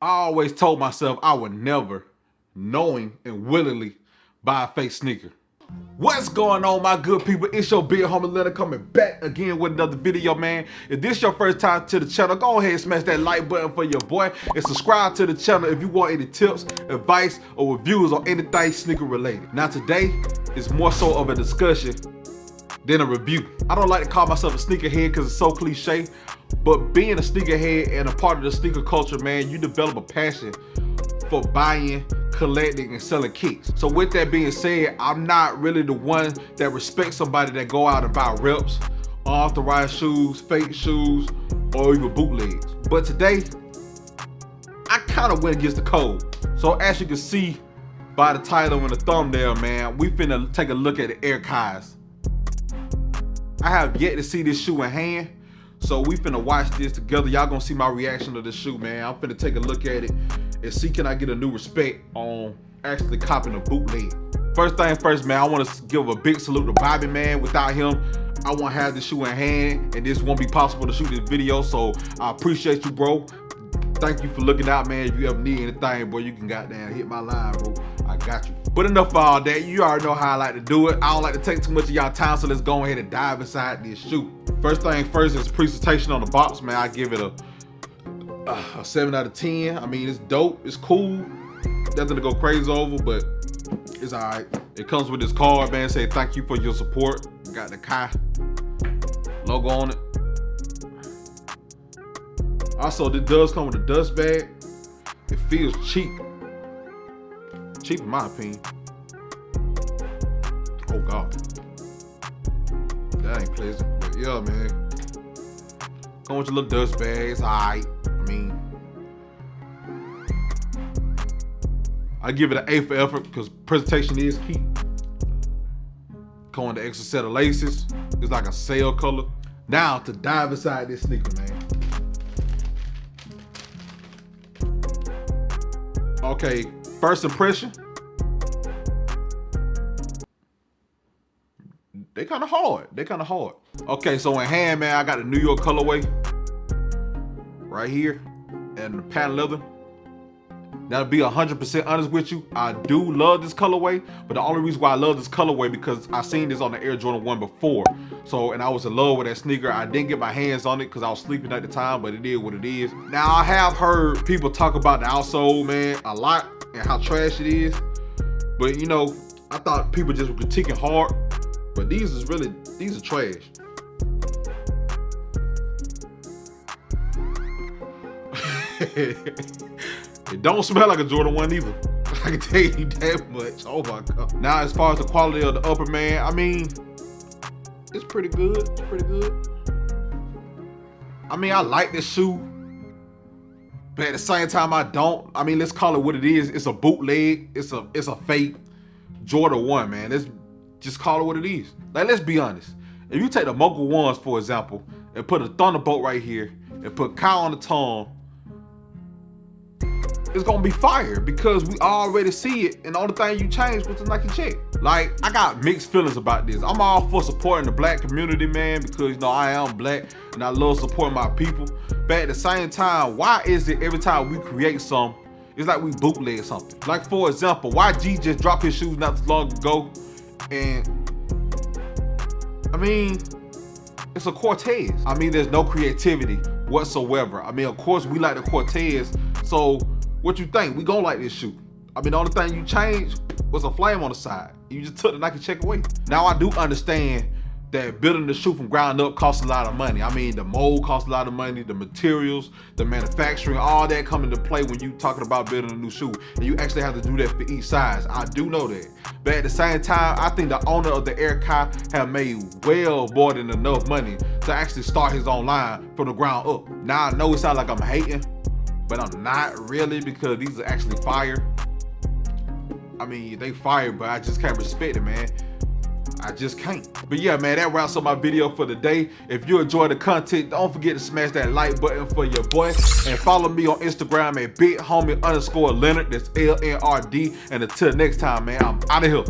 I always told myself I would never, knowing and willingly, buy a fake sneaker. What's going on, my good people? It's your big homie Leonard coming back again with another video, man. If this your first time to the channel, go ahead and smash that like button for your boy and subscribe to the channel if you want any tips, advice, or reviews on anything sneaker related. Now today is more so of a discussion than a review. I don't like to call myself a sneakerhead because it's so cliche, but being a sneakerhead and a part of the sneaker culture, man, you develop a passion for buying, collecting, and selling kicks. So with that being said, I'm not really the one that respects somebody that go out and buy reps, unauthorized shoes, fake shoes, or even bootlegs. But today, I kind of went against the code. So as you can see by the title and the thumbnail, man, we finna take a look at the Air KIYs. I have yet to see this shoe in hand, so we finna watch this together. Y'all gonna see my reaction to this shoe, man. I'm finna take a look at it and see can I get a new respect on actually copying a bootleg. First thing first, man, I want to give a big salute to Bobby, man. Without him, I won't have this shoe in hand, and this won't be possible to shoot this video, so I appreciate you, bro. Thank you for looking out, man. If you ever need anything, bro, you can goddamn hit my line, bro. I got you. But enough of all that. You already know how I like to do it. I don't like to take too much of y'all time, so let's go ahead and dive inside this shoe. First thing first is presentation on the box, man. I give it a 7 out of 10. I mean, it's dope, it's cool, nothing to go crazy over, but it's all right. It comes with this card, man, say thank you for your support. Got the KIY logo on it. Also, this does come with a dust bag. It feels cheap in my opinion. Oh God, that ain't pleasant, but yeah, man, come with your little dust bag. It's all right. I give it an A for effort because presentation is key. Come with the extra set of laces. It's like a sail color. Now to dive inside this sneaker, man. Okay, first impression. They kind of hard. Okay, so in hand, man, I got the New York colorway right here and the patent leather. Now, to be 100% honest with you, I do love this colorway, but the only reason why I love this colorway because I seen this on the Air Jordan 1 before. So, and I was in love with that sneaker. I didn't get my hands on it because I was sleeping at the time, but it is what it is. Now, I have heard people talk about the outsole, man, a lot and how trash it is. But, you know, I thought people just were critiquing hard, but these are trash. It don't smell like a Jordan 1 either. I can tell you that much. Oh my God. Now, as far as the quality of the upper, man, I mean, it's pretty good. I mean, I like this shoe, but at the same time, I don't. I mean, let's call it what it is. It's a bootleg. It's a fake Jordan 1, man. Let's just call it what it is. Like, let's be honest. If you take the Mogul 1s, for example, and put a Thunderbolt right here, and put Kyle on the tongue, it's gonna be fire because we already see it, and the only thing you change was the Nike check. Like, I got mixed feelings about this. I'm all for supporting the black community, man, because, you know, I am black and I love supporting my people. But at the same time, why is it every time we create something, it's like we bootleg something? Like, for example, YG just dropped his shoes not too long ago, and I mean, it's a Cortez. I mean, there's no creativity whatsoever. I mean, of course, we like the Cortez, so what you think? We gonna like this shoe. I mean, the only thing you changed was a flame on the side. You just took the Nike check away. Now, I do understand that building the shoe from ground up costs a lot of money. I mean, the mold costs a lot of money, the materials, the manufacturing, all that come into play when you talking about building a new shoe. And you actually have to do that for each size. I do know that. But at the same time, I think the owner of the Air KIY have made well more than enough money to actually start his own line from the ground up. Now, I know it sounds like I'm hating, but I'm not really, because these are actually fire. I mean, they fire, but I just can't respect it, man. I just can't. But yeah, man, that wraps up my video for the day. If you enjoy the content, don't forget to smash that like button for your boy, and follow me on Instagram at bighomie_Leonard. That's LNRD. And until next time, man, I'm out of here.